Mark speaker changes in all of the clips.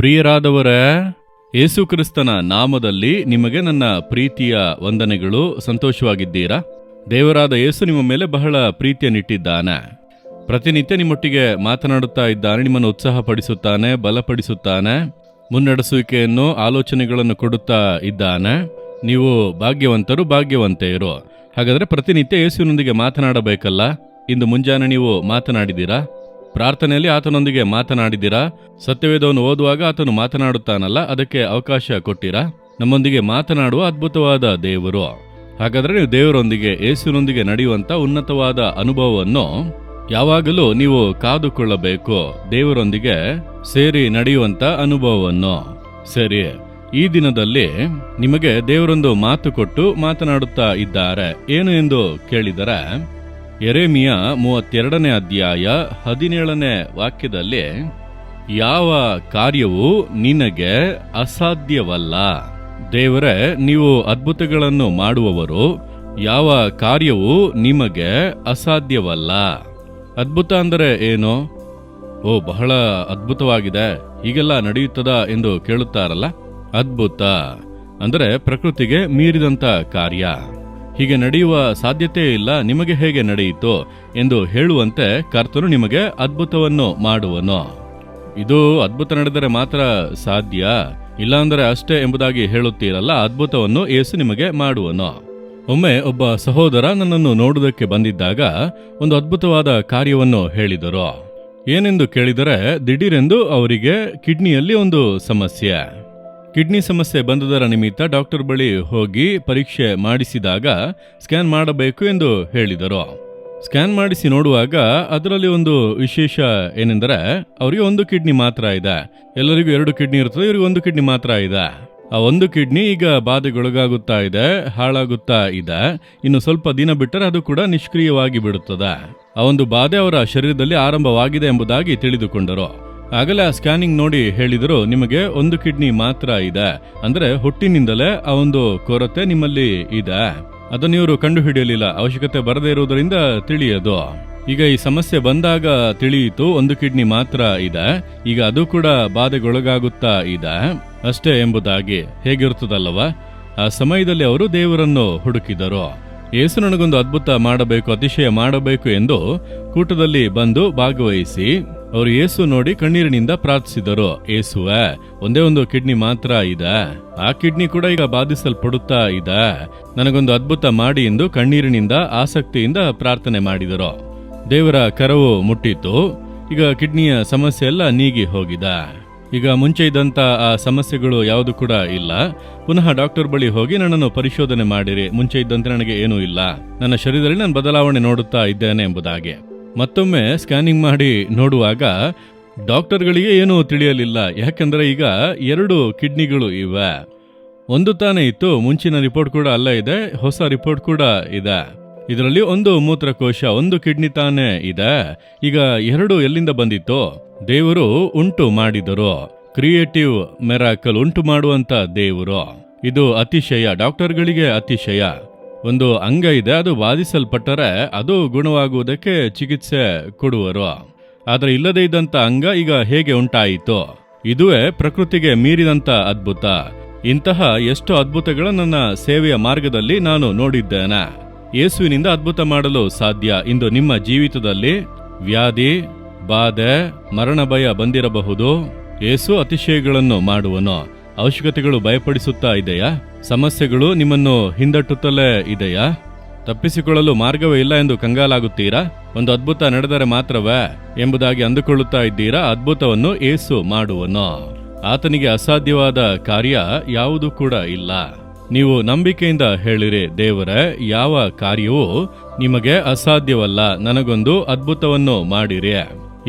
Speaker 1: ಪ್ರಿಯರಾದವರೇ, ಯೇಸು ಕ್ರಿಸ್ತನ ನಾಮದಲ್ಲಿ ನಿಮಗೆ ನನ್ನ ಪ್ರೀತಿಯ ವಂದನೆಗಳು. ಸಂತೋಷವಾಗಿದ್ದೀರಾ? ದೇವರಾದ ಯೇಸು ನಿಮ್ಮ ಮೇಲೆ ಬಹಳ ಪ್ರೀತಿಯನ್ನಿಟ್ಟಿದ್ದಾನೆ. ಪ್ರತಿನಿತ್ಯ ನಿಮ್ಮೊಟ್ಟಿಗೆ ಮಾತನಾಡುತ್ತಾ ಇದ್ದಾನೆ, ನಿಮ್ಮನ್ನು ಉತ್ಸಾಹಪಡಿಸುತ್ತಾನೆ, ಬಲಪಡಿಸುತ್ತಾನೆ, ಮುನ್ನಡೆಸುವಿಕೆಯನ್ನು, ಆಲೋಚನೆಗಳನ್ನು ಕೊಡುತ್ತಾ ಇದ್ದಾನೆ. ನೀವು ಭಾಗ್ಯವಂತರು, ಭಾಗ್ಯವಂತೆಯರು. ಹಾಗಾದರೆ ಪ್ರತಿನಿತ್ಯ ಯೇಸುವಿನೊಂದಿಗೆ ಮಾತನಾಡಬೇಕಲ್ಲ? ಇಂದು ಮುಂಜಾನೆ ನೀವು ಮಾತನಾಡಿದ್ದೀರಾ? ಪ್ರಾರ್ಥನೆಯಲ್ಲಿ ಆತನೊಂದಿಗೆ ಮಾತನಾಡಿದ್ದೀರಾ? ಸತ್ಯವೇದವನ್ನು ಓದುವಾಗ ಆತನು ಮಾತನಾಡುತ್ತಾನಲ್ಲ, ಅದಕ್ಕೆ ಅವಕಾಶ ಕೊಟ್ಟಿರಾ? ನಮ್ಮೊಂದಿಗೆ ಮಾತನಾಡುವ ಅದ್ಭುತವಾದ ದೇವರು. ಹಾಗಾದರೆ ನೀವು ದೇವರೊಂದಿಗೆ, ಯೇಸುವಿನೊಂದಿಗೆ ನಡೆಯುವಂಥ ಉನ್ನತವಾದ ಅನುಭವವನ್ನು ಯಾವಾಗಲೂ ನೀವು ಕಾದುಕೊಳ್ಳಬೇಕು. ದೇವರೊಂದಿಗೆ ಸೇರಿ ನಡೆಯುವಂಥ ಅನುಭವವನ್ನು. ಸರಿ, ಈ ದಿನದಲ್ಲಿ ನಿಮಗೆ ದೇವರೊಂದು ಮಾತು ಕೊಟ್ಟು ಮಾತನಾಡುತ್ತಾ ಇದ್ದಾರೆ. ಏನು ಎಂದು ಕೇಳಿದರೆ, ಯೆರೆಮೀಯ 32ನೇ ಅಧ್ಯಾಯ 17ನೇ ವಾಕ್ಯದಲ್ಲಿ, ಯಾವ ಕಾರ್ಯವೂ ನಿನಗೆ ಅಸಾಧ್ಯವಲ್ಲ. ದೇವರೇ, ನೀವು ಅದ್ಭುತಗಳನ್ನು ಮಾಡುವವರು, ಯಾವ ಕಾರ್ಯವೂ ನಿಮಗೆ ಅಸಾಧ್ಯವಲ್ಲ. ಅದ್ಭುತ ಅಂದರೆ ಏನು? ಬಹಳ ಅದ್ಭುತವಾಗಿದೆ, ಹೀಗೆಲ್ಲ ನಡೆಯುತ್ತದಾ ಎಂದು ಕೇಳುತ್ತಾರಲ್ಲ. ಅದ್ಭುತ ಅಂದರೆ ಪ್ರಕೃತಿಗೆ ಮೀರಿದಂಥ ಕಾರ್ಯ. ಹೀಗೆ ನಡೆಯುವ ಸಾಧ್ಯತೆ ಇಲ್ಲ, ನಿಮಗೆ ಹೇಗೆ ನಡೆಯಿತು ಎಂದು ಹೇಳುವಂತೆ ಕರ್ತನು ನಿಮಗೆ ಅದ್ಭುತವನ್ನು ಮಾಡುವನು. ಇದು ಅದ್ಭುತ ನಡೆದರೆ ಮಾತ್ರ ಸಾಧ್ಯ, ಇಲ್ಲಾಂದರೆ ಅಷ್ಟೇ ಎಂಬುದಾಗಿ ಹೇಳುತ್ತೀರಲ್ಲ. ಅದ್ಭುತವನ್ನು ಯೇಸು ನಿಮಗೆ ಮಾಡುವನು. ಒಮ್ಮೆ ಒಬ್ಬ ಸಹೋದರ ನನ್ನನ್ನು ನೋಡುವುದಕ್ಕೆ ಬಂದಿದ್ದಾಗ ಒಂದು ಅದ್ಭುತವಾದ ಕಾರ್ಯವನ್ನು ಹೇಳಿದರು. ಏನೆಂದು ಕೇಳಿದರೆ, ದಿಢೀರೆಂದು ಅವರಿಗೆ ಕಿಡ್ನಿಯಲ್ಲಿ ಒಂದು ಸಮಸ್ಯೆ. ಕಿಡ್ನಿ ಸಮಸ್ಯೆ ಬಂದದರ ನಿಮಿತ್ತ ಡಾಕ್ಟರ್ ಬಳಿ ಹೋಗಿ ಪರೀಕ್ಷೆ ಮಾಡಿಸಿದಾಗ ಸ್ಕ್ಯಾನ್ ಮಾಡಬೇಕು ಎಂದು ಹೇಳಿದರು. ಸ್ಕ್ಯಾನ್ ಮಾಡಿಸಿ ನೋಡುವಾಗ ಅದರಲ್ಲಿ ಒಂದು ವಿಶೇಷ ಏನೆಂದರೆ, ಅವರಿಗೆ ಒಂದು ಕಿಡ್ನಿ ಮಾತ್ರ ಇದೆ. ಎಲ್ಲರಿಗೂ 2 ಕಿಡ್ನಿ ಇರ್ತದೆ, ಇವರಿಗೆ 1 ಕಿಡ್ನಿ ಮಾತ್ರ ಇದೆ. ಆ 1 ಕಿಡ್ನಿ ಈಗ ಬಾಧೆಗೊಳಗಾಗುತ್ತಾ ಇದೆ, ಹಾಳಾಗುತ್ತಾ ಇದೆ. ಇನ್ನು ಸ್ವಲ್ಪ ದಿನ ಬಿಟ್ಟರೆ ಅದು ಕೂಡ ನಿಷ್ಕ್ರಿಯವಾಗಿ ಬಿಡುತ್ತದೆ. ಆ ಒಂದು ಬಾಧೆ ಅವರ ಶರೀರದಲ್ಲಿ ಆರಂಭವಾಗಿದೆ ಎಂಬುದಾಗಿ ತಿಳಿದುಕೊಂಡರು. ಆಗಲೇ ಆ ಸ್ಕ್ಯಾನಿಂಗ್ ನೋಡಿ ಹೇಳಿದರು, ನಿಮಗೆ 1 ಕಿಡ್ನಿ ಮಾತ್ರ ಇದೆ, ಅಂದರೆ ಹುಟ್ಟಿನಿಂದಲೇ ಆ ಒಂದು ಕೊರತೆ ನಿಮ್ಮಲ್ಲಿ ಇದೆ. ಅದನ್ನು ಇವರು ಕಂಡು ಹಿಡಿಯಲಿಲ್ಲ, ಅವಶ್ಯಕತೆ ಬರದೇ ಇರುವುದರಿಂದ ತಿಳಿಯದು. ಈಗ ಈ ಸಮಸ್ಯೆ ಬಂದಾಗ ತಿಳಿಯಿತು, 1 ಕಿಡ್ನಿ ಮಾತ್ರ ಇದೆ, ಈಗ ಅದು ಕೂಡ ಬಾಧೆಗೊಳಗಾಗುತ್ತಾ ಇದೆ ಅಷ್ಟೇ ಎಂಬುದಾಗಿ. ಹೇಗಿರುತ್ತದಲ್ಲವ? ಆ ಸಮಯದಲ್ಲಿ ಅವರು ದೇವರನ್ನು ಹುಡುಕಿದರು. ಯೇಸು ನನಗೊಂದು ಅದ್ಭುತ ಮಾಡಬೇಕು, ಅತಿಶಯ ಮಾಡಬೇಕು ಎಂದು ಕೂಟದಲ್ಲಿ ಬಂದು ಭಾಗವಹಿಸಿ ಅವರು ಯೇಸು ನೋಡಿ ಕಣ್ಣೀರಿನಿಂದ ಪ್ರಾರ್ಥಿಸಿದರು. ಯೇಸುವೆ, ಒಂದೇ ಒಂದು ಕಿಡ್ನಿ ಮಾತ್ರ ಇದೆ, ಆ ಕಿಡ್ನಿ ಕೂಡ ಈಗ ಬಾಧಿಸಲ್ಪಡುತ್ತಾ ಇದೆ, ನನಗೊಂದು ಅದ್ಭುತ ಮಾಡಿ ಎಂದು ಕಣ್ಣೀರಿನಿಂದ ಆಸಕ್ತಿಯಿಂದ ಪ್ರಾರ್ಥನೆ ಮಾಡಿದರು. ದೇವರ ಕರವು ಮುಟ್ಟಿತು. ಈಗ ಕಿಡ್ನಿಯ ಸಮಸ್ಯೆ ಎಲ್ಲ ನೀಗಿ ಹೋಗಿದೆ. ಈಗ ಮುಂಚೆ ಇದ್ದಂಥ ಆ ಸಮಸ್ಯೆಗಳು ಯಾವುದು ಕೂಡ ಇಲ್ಲ. ಪುನಃ ಡಾಕ್ಟರ್ ಬಳಿ ಹೋಗಿ ನನ್ನನ್ನು ಪರಿಶೋಧನೆ ಮಾಡಿರಿ, ಮುಂಚೆ ಇದ್ದಂತೆ ನನಗೆ ಏನೂ ಇಲ್ಲ, ನನ್ನ ಶರೀರದಲ್ಲಿ ನಾನು ಬದಲಾವಣೆ ನೋಡುತ್ತಾ ಇದ್ದೇನೆ ಎಂಬುದಾಗಿ. ಮತ್ತೊಮ್ಮೆ ಸ್ಕ್ಯಾನಿಂಗ್ ಮಾಡಿ ನೋಡುವಾಗ ಡಾಕ್ಟರ್ಗಳಿಗೆ ಏನೂ ತಿಳಿಯಲಿಲ್ಲ. ಯಾಕೆಂದರೆ ಈಗ 2 ಕಿಡ್ನಿಗಳು ಇವೆ. ಒಂದು ತಾನೇ ಇತ್ತು, ಮುಂಚಿನ ರಿಪೋರ್ಟ್ ಕೂಡ ಅಲ್ಲೇ ಇದೆ, ಹೊಸ ರಿಪೋರ್ಟ್ ಕೂಡ ಇದೆ. ಇದರಲ್ಲಿ 1 ಮೂತ್ರಕೋಶ, 1 ಕಿಡ್ನಿ ತಾನೇ ಇದೆ. ಈಗ 2 ಎಲ್ಲಿಂದ ಬಂದಿತ್ತು? ದೇವರು ಉಂಟು ಮಾಡಿದರು. ಕ್ರಿಯೇಟಿವ್ ಮಿರಾಕಲ್, ಉಂಟು ಮಾಡುವಂತ ದೇವರು. ಇದು ಅತಿಶಯ, ಡಾಕ್ಟರ್ಗಳಿಗೆ ಅತಿಶಯ. ಒಂದು ಅಂಗ ಇದೆ, ಅದು ಬಾಧಿಸಲ್ಪಟ್ಟರೆ ಅದು ಗುಣವಾಗುವುದಕ್ಕೆ ಚಿಕಿತ್ಸೆ ಕೊಡುವರು. ಆದರೆ ಇಲ್ಲದೇ ಇದ್ದಂಥ ಅಂಗ ಈಗ ಹೇಗೆ ಉಂಟಾಯಿತು? ಇದುವೇ ಪ್ರಕೃತಿಗೆ ಮೀರಿದಂಥ ಅದ್ಭುತ. ಇಂತಹ ಎಷ್ಟು ಅದ್ಭುತಗಳ ನನ್ನ ಸೇವೆಯ ಮಾರ್ಗದಲ್ಲಿ ನಾನು ನೋಡಿದ್ದೇನೆ. ಯೇಸುವಿನಿಂದ ಅದ್ಭುತ ಮಾಡಲು ಸಾಧ್ಯ. ಇಂದು ನಿಮ್ಮ ಜೀವಿತದಲ್ಲಿ ವ್ಯಾಧಿ, ಬಾಧೆ, ಮರಣ ಭಯ ಬಂದಿರಬಹುದು. ಯೇಸು ಅತಿಶಯಗಳನ್ನು ಮಾಡುವನು. ಅವಶ್ಯಕತೆಗಳು ಭಯಪಡಿಸುತ್ತಾ ಇದೆಯಾ? ಸಮಸ್ಯೆಗಳು ನಿಮ್ಮನ್ನು ಹಿಂದಟ್ಟುತ್ತಲೇ ಇದೆಯಾ? ತಪ್ಪಿಸಿಕೊಳ್ಳಲು ಮಾರ್ಗವೇ ಇಲ್ಲ ಎಂದು ಕಂಗಾಲಾಗುತ್ತೀರಾ? ಒಂದು ಅದ್ಭುತ ನಡೆದರೆ ಮಾತ್ರವೇ ಎಂಬುದಾಗಿ ಅಂದುಕೊಳ್ಳುತ್ತಾ ಇದ್ದೀರಾ? ಅದ್ಭುತವನ್ನು ಯೇಸು ಮಾಡುವನು. ಆತನಿಗೆ ಅಸಾಧ್ಯವಾದ ಕಾರ್ಯ ಯಾವುದೂ ಕೂಡ ಇಲ್ಲ. ನೀವು ನಂಬಿಕೆಯಿಂದ ಹೇಳಿರಿ, ದೇವರೇ, ಯಾವ ಕಾರ್ಯವೂ ನಿಮಗೆ ಅಸಾಧ್ಯವಲ್ಲ, ನನಗೊಂದು ಅದ್ಭುತವನ್ನು ಮಾಡಿರಿ.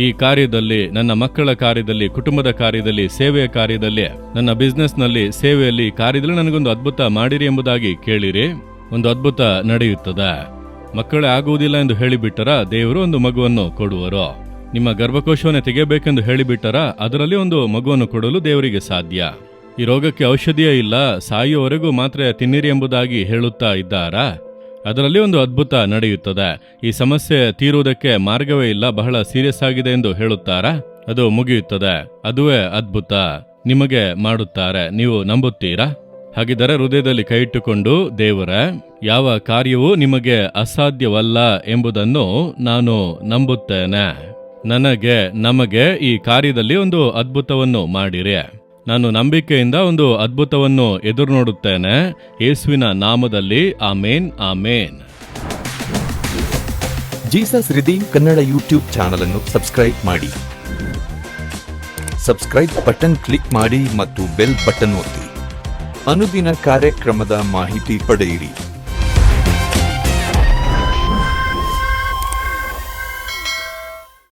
Speaker 1: ಈ ಕಾರ್ಯದಲ್ಲಿ, ನನ್ನ ಮಕ್ಕಳ ಕಾರ್ಯದಲ್ಲಿ, ಕುಟುಂಬದ ಕಾರ್ಯದಲ್ಲಿ, ಸೇವೆಯ ಕಾರ್ಯದಲ್ಲಿ, ನನ್ನ ಬಿಸ್ನೆಸ್ನಲ್ಲಿ, ಸೇವೆಯಲ್ಲಿ, ಕಾರ್ಯದಲ್ಲಿ ನನಗೊಂದು ಅದ್ಭುತ ಮಾಡಿರಿ ಎಂಬುದಾಗಿ ಕೇಳಿರಿ. ಒಂದು ಅದ್ಭುತ ನಡೆಯುತ್ತದೆ. ಮಕ್ಕಳೇ ಆಗುವುದಿಲ್ಲ ಎಂದು ಹೇಳಿಬಿಟ್ಟರ ದೇವರು ಒಂದು ಮಗುವನ್ನು ಕೊಡುವರು. ನಿಮ್ಮ ಗರ್ಭಕೋಶವನ್ನೇ ತೆಗೆಯಬೇಕೆಂದು ಹೇಳಿಬಿಟ್ಟರ ಅದರಲ್ಲಿ ಒಂದು ಮಗುವನ್ನು ಕೊಡಲು ದೇವರಿಗೆ ಸಾಧ್ಯ. ಈ ರೋಗಕ್ಕೆ ಔಷಧಿಯೇ ಇಲ್ಲ, ಸಾಯುವವರೆಗೂ ಮಾತ್ರ ತಿನ್ನಿರಿ ಎಂಬುದಾಗಿ ಹೇಳುತ್ತಾ ಇದ್ದಾರಾ? ಅದರಲ್ಲಿ ಒಂದು ಅದ್ಭುತ ನಡೆಯುತ್ತದೆ. ಈ ಸಮಸ್ಯೆ ತೀರುವುದಕ್ಕೆ ಮಾರ್ಗವೇ ಇಲ್ಲ, ಬಹಳ ಸೀರಿಯಸ್ ಆಗಿದೆ ಎಂದು ಹೇಳುತ್ತಾರಾ? ಅದು ಮುಗಿಯುತ್ತದೆ. ಅದುವೇ ಅದ್ಭುತ. ನಿಮಗೆ ಮಾಡುತ್ತಾರೆ. ನೀವು ನಂಬುತ್ತೀರಾ? ಹಾಗಿದ್ದರೆ ಹೃದಯದಲ್ಲಿ ಕೈ ಇಟ್ಟುಕೊಂಡು, ದೇವರೇ, ಯಾವ ಕಾರ್ಯವೂ ನಿಮಗೆ ಅಸಾಧ್ಯವಲ್ಲ ಎಂಬುದನ್ನು ನಾನು ನಂಬುತ್ತೇನೆ. ನಮಗೆ ಈ ಕಾರ್ಯದಲ್ಲಿ ಒಂದು ಅದ್ಭುತವನ್ನು ಮಾಡಿರಿ. ನಾನು ನಂಬಿಕೆಯಿಂದ ಒಂದು ಅದ್ಭುತವನ್ನು ಎದುರು ನೋಡುತ್ತೇನೆ. ಯೇಸುವಿನ ನಾಮದಲ್ಲಿ ಆಮೇನ್, ಆಮೇನ್.
Speaker 2: Jesus redeem Kannada YouTube channel ಅನ್ನು ಸಬ್ಸ್ಕ್ರೈಬ್ ಮಾಡಿ. ಸಬ್ಸ್ಕ್ರೈಬ್ ಬಟನ್ ಕ್ಲಿಕ್ ಮಾಡಿ ಮತ್ತು ಬೆಲ್ ಬಟನ್ ಒತ್ತಿ. ಅನುದಿನ ಕಾರ್ಯಕ್ರಮದ ಮಾಹಿತಿ ಪಡೆಯಿರಿ.